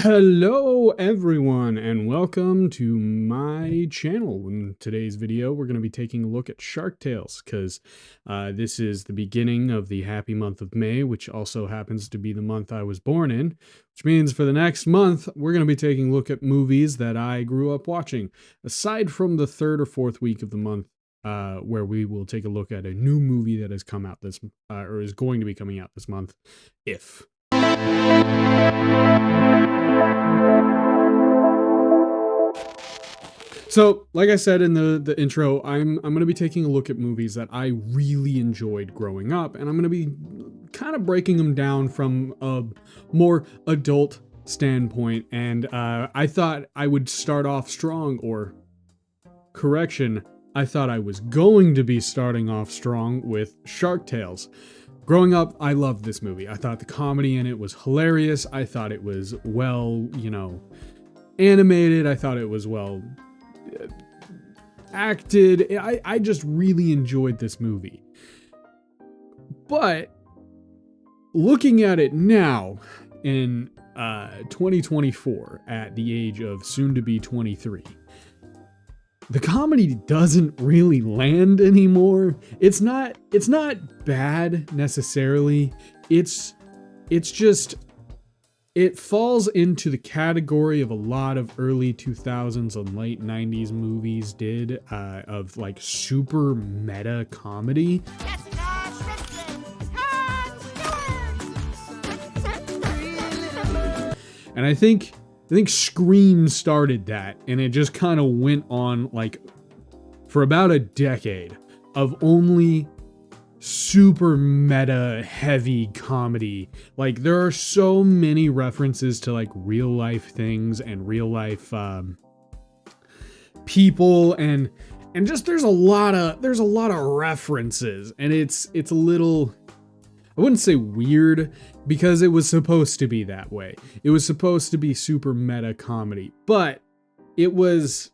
Hello everyone and welcome to my channel. In today's video we're going to be taking a look at Shark Tales because this is the beginning of the happy month of May, which also happens to be the month I was born in, which means for the next month we're going to be taking a look at movies that I grew up watching, aside from the third or fourth week of the month where we will take a look at a new movie that has come out this or is going to be coming out this month, If. So, like I said in the intro, I'm going to be taking a look at movies that I really enjoyed growing up, and I'm going to be kind of breaking them down from a more adult standpoint. And I thought I would start off strong, or correction, I thought I was going to be starting off strong with Shark Tales. Growing up, I loved this movie. I thought the comedy in it was hilarious. I thought it was well, animated. I thought it was well acted. I just really enjoyed this movie. But looking at it now in 2024 at the age of soon to be 23, the comedy doesn't really land anymore. It's not bad necessarily. It's just, it falls into the category of a lot of early 2000s and late 90s movies did, of like super meta comedy. And I think Scream started that, and it just kind of went on like for about a decade of only super meta heavy comedy. Like there are so many references to like real life things and real life people and just there's a lot of references, and it's a little, I wouldn't say weird, because it was supposed to be that way. It was supposed to be super meta comedy, but it was,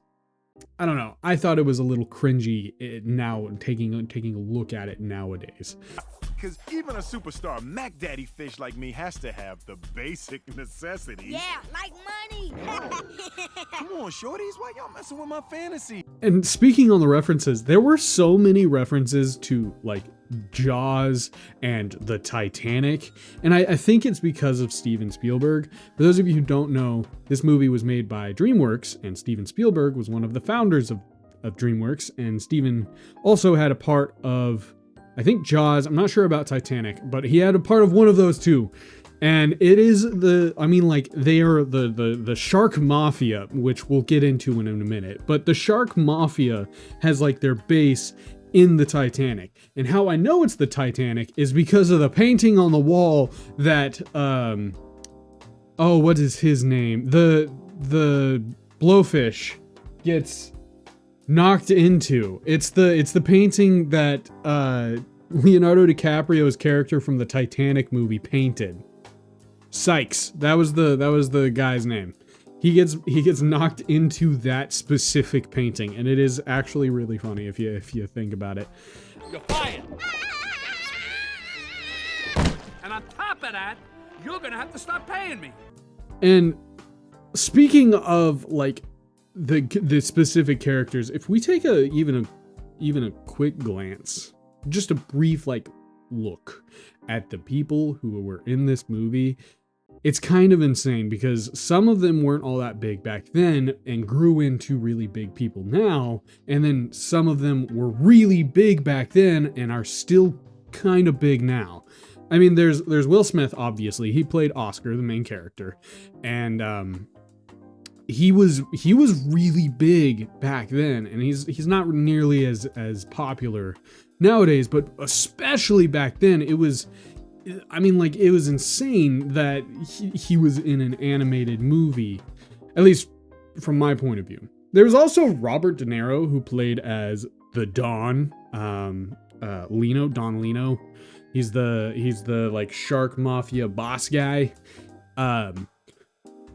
I don't know, I thought it was a little cringy now, taking a look at it nowadays. Because even a superstar Mac Daddy fish like me has to have the basic necessities. Yeah, like money. Come on, shorties, why y'all messing with my fantasy? And speaking on the references, there were so many references to like Jaws and the Titanic, and I think it's because of Steven Spielberg. For those of you who don't know, this movie was made by DreamWorks, and Steven Spielberg was one of the founders of DreamWorks, and Steven also had a part of, I think, Jaws. I'm not sure about Titanic, but he had a part of one of those too. And it is they are the Shark Mafia, which we'll get into in a minute. But the Shark Mafia has like their base in the Titanic. And how I know it's the Titanic is because of the painting on the wall that, what is his name? The blowfish gets knocked into. It's the painting that Leonardo DiCaprio's character from the Titanic movie painted. Sykes. That was the guy's name. He gets knocked into that specific painting, and it is actually really funny if you think about it. You're fired. And on top of that, you're gonna have to stop paying me. And speaking of like the specific characters, if we take even a quick glance, just a brief like look at the people who were in this movie, it's kind of insane because some of them weren't all that big back then and grew into really big people now, and then some of them were really big back then and are still kind of big now. I mean, there's Will Smith, obviously. He played Oscar, the main character, and he was really big back then, and he's not nearly as popular nowadays, but especially back then, it was insane that he was in an animated movie, at least from my point of view. There was also Robert De Niro, who played as the Don Lino. He's the like Shark Mafia boss guy,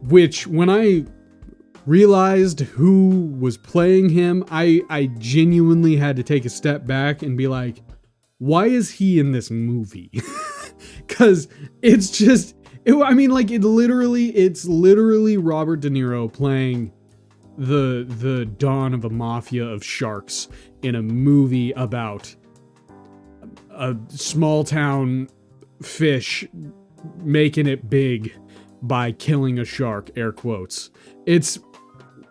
which when I realized who was playing him, I genuinely had to take a step back and be like, why is he in this movie? Because it's I mean, like, it's literally Robert De Niro playing the dawn of a mafia of sharks in a movie about a small town fish making it big by killing a shark, air quotes. It's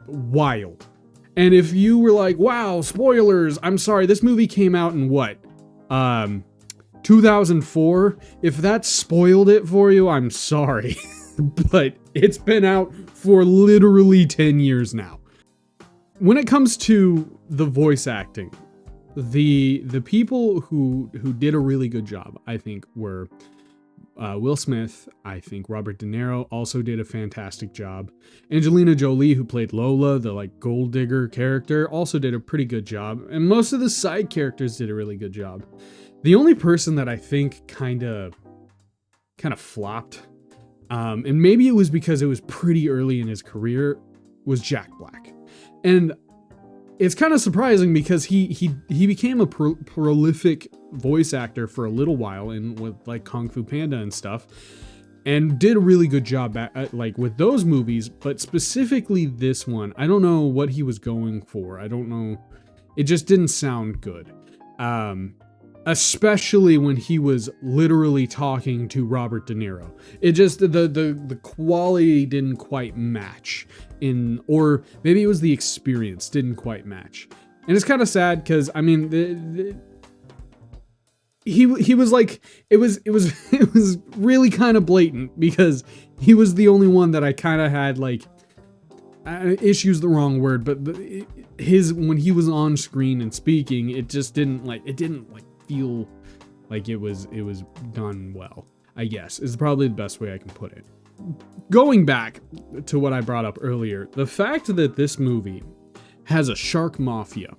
wild. And if you were like, wow, spoilers, I'm sorry, this movie came out in what? 2004? If that spoiled it for you, I'm sorry. But it's been out for literally 10 years now. When it comes to the voice acting, the people who did a really good job, I think, were Will Smith. I think Robert De Niro also did a fantastic job. Angelina Jolie, who played Lola, the like gold digger character, also did a pretty good job. And most of the side characters did a really good job. The only person that I think kind of flopped, and maybe it was because it was pretty early in his career, was Jack Black. And it's kind of surprising because he became a prolific voice actor for a little while with like Kung Fu Panda and stuff, and did a really good job like with those movies, but specifically this one, I don't know what he was going for. I don't know. It just didn't sound good. Especially when he was literally talking to Robert De Niro. It just, the quality didn't quite match, or maybe it was the experience didn't quite match. And it's kind of sad because, I mean, he was like, it was really kind of blatant because he was the only one that I kind of had like, issues the wrong word, but when he was on screen and speaking, it didn't feel like it was done well, I guess, is probably the best way I can put it. Going back to what I brought up earlier, the fact that this movie has a shark mafia.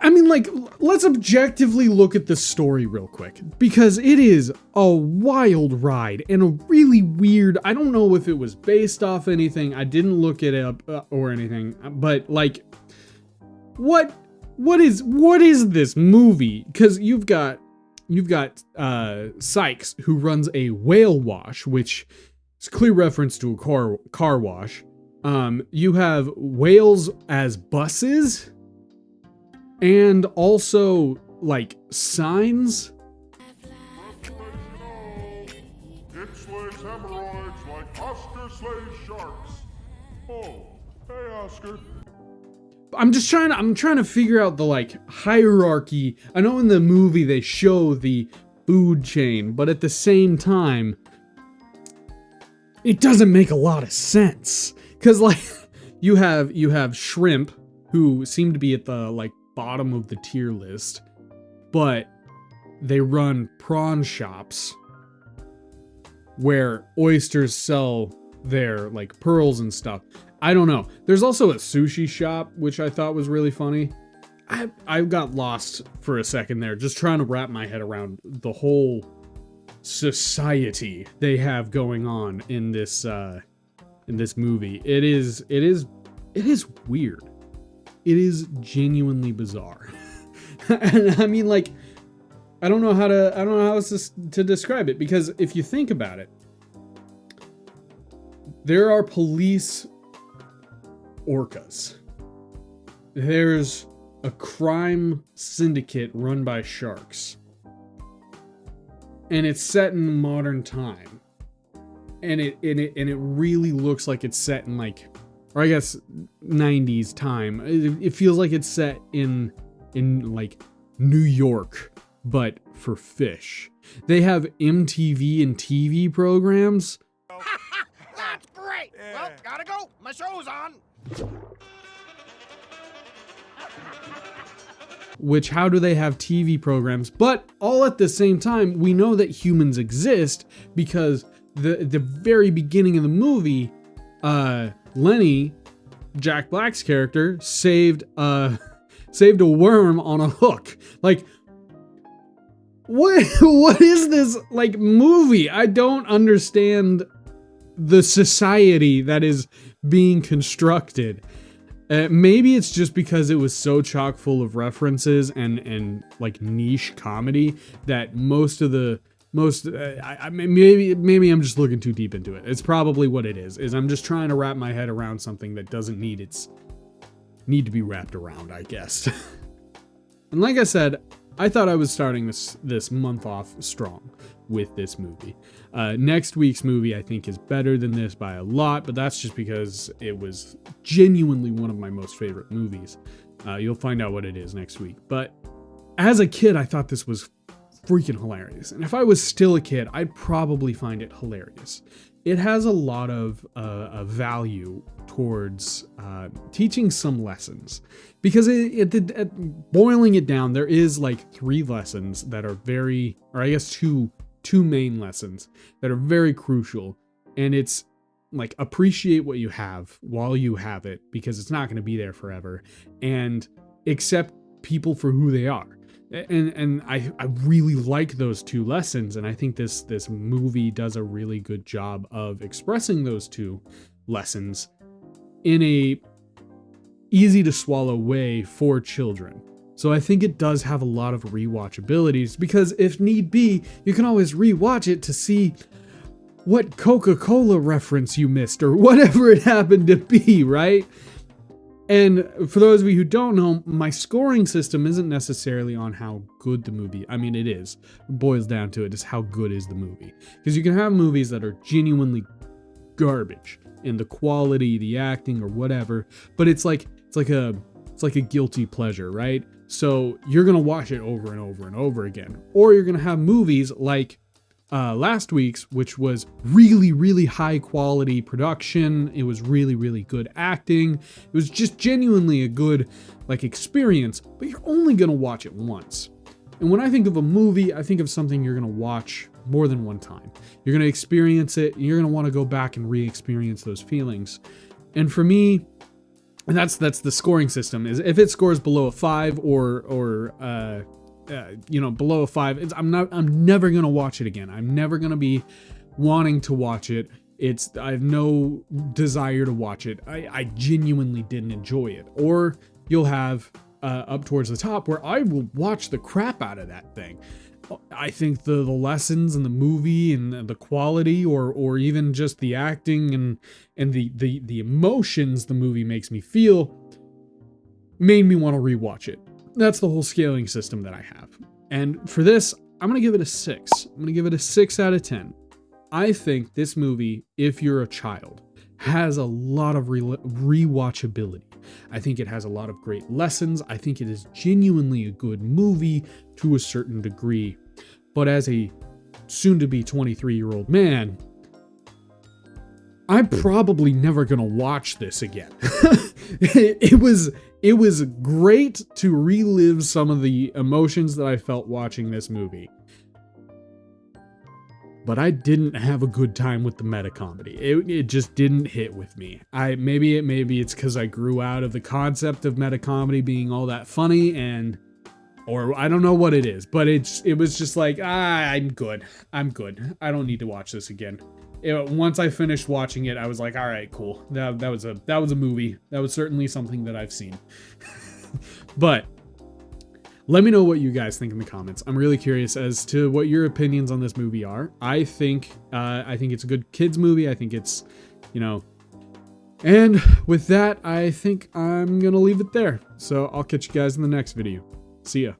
I mean, like, let's objectively look at the story real quick, because it is a wild ride and a really weird, I don't know if it was based off anything, I didn't look it up or anything, but like, what is this movie? Because you've got Sykes, who runs a whale wash, which is a clear reference to a car wash. You have whales as buses, and also like signs. It slays hemorrhoids like Oscar slays sharks. Oh, hey Oscar. I'm trying to figure out the like hierarchy. I know in the movie they show the food chain, but at the same time, it doesn't make a lot of sense. Cause like you have shrimp, who seem to be at the like bottom of the tier list, but they run prawn shops where oysters sell their like pearls and stuff. I don't know. There's also a sushi shop, which I thought was really funny. I got lost for a second there, just trying to wrap my head around the whole society they have going on in this movie. It is weird. It is genuinely bizarre. And I mean, like, I don't know how to describe it, because if you think about it, there are police orcas. There's a crime syndicate run by sharks. And it's set in modern time. And it really looks like it's set in like, or I guess 90s time. It feels like it's set in like New York, but for fish. They have MTV and TV programs. That's great! Yeah. Well, gotta go. My show's on. Which, how do they have TV programs? But all at the same time, we know that humans exist because the very beginning of the movie, Lenny, Jack Black's character, saved a worm on a hook. Like, what is this like movie? I don't understand the society that is being constructed. Maybe it's just because it was so chock full of references and like niche comedy that most of the maybe I'm just looking too deep into it. It's probably what it is I'm just trying to wrap my head around something that doesn't need to be wrapped around, I guess. And like I said, I thought I was starting this month off strong with this movie. Next week's movie I think is better than this by a lot, but that's just because it was genuinely one of my most favorite movies. You'll find out what it is next week. But as a kid, I thought this was freaking hilarious. And if I was still a kid, I'd probably find it hilarious. It has a lot of value towards teaching some lessons, because boiling it down, there is like 3 lessons that are very, or I guess two main lessons that are very crucial. And it's like, appreciate what you have while you have it, because it's not going to be there forever, and accept people for who they are. And I really like those 2 lessons, and I think this movie does a really good job of expressing those 2 lessons in a easy to swallow way for children. So I think it does have a lot of rewatchabilities, because if need be, you can always rewatch it to see what Coca-Cola reference you missed, or whatever it happened to be, right? And for those of you who don't know, my scoring system isn't necessarily on how good the movie, I mean, it is. It boils down to it is how good is the movie. Because you can have movies that are genuinely garbage in the quality, the acting, or whatever, but it's like a guilty pleasure, right? So you're gonna watch it over and over and over again. Or you're gonna have movies like last week's, which was really, really high quality production. It was really, really good acting. It was just genuinely a good experience, but you're only gonna watch it once. And when I think of a movie, I think of something you're gonna watch more than one time. You're gonna experience it, and you're gonna want to go back and re-experience those feelings. And for me, and that's the scoring system, is if it scores below a 5 or below a 5, I'm never gonna watch it again. I'm never gonna be wanting to watch it. I have no desire to watch it. I genuinely didn't enjoy it. Or you'll have up towards the top, where I will watch the crap out of that thing. I think the lessons in the movie, and the quality, or even just the acting and the emotions the movie makes me feel, made me want to rewatch it. That's the whole scaling system that I have. And for this, I'm going to give it a 6. I'm going to give it a 6 out of 10. I think this movie, if you're a child, has a lot of rewatchability. I think it has a lot of great lessons. I think it is genuinely a good movie to a certain degree. But as a soon-to-be 23-year-old man, I'm probably never going to watch this again. It was great to relive some of the emotions that I felt watching this movie. But I didn't have a good time with the meta comedy. It just didn't hit with me. Maybe it's because I grew out of the concept of meta comedy being all that funny, or I don't know what it is, but it was just like, I'm good. I don't need to watch this again. Once I finished watching it, I was like, all right, cool. That was a movie. That was certainly something that I've seen. But let me know what you guys think in the comments. I'm really curious as to what your opinions on this movie are. I think it's a good kids movie. I think it's, and with that, I think I'm gonna leave it there. So I'll catch you guys in the next video. See ya.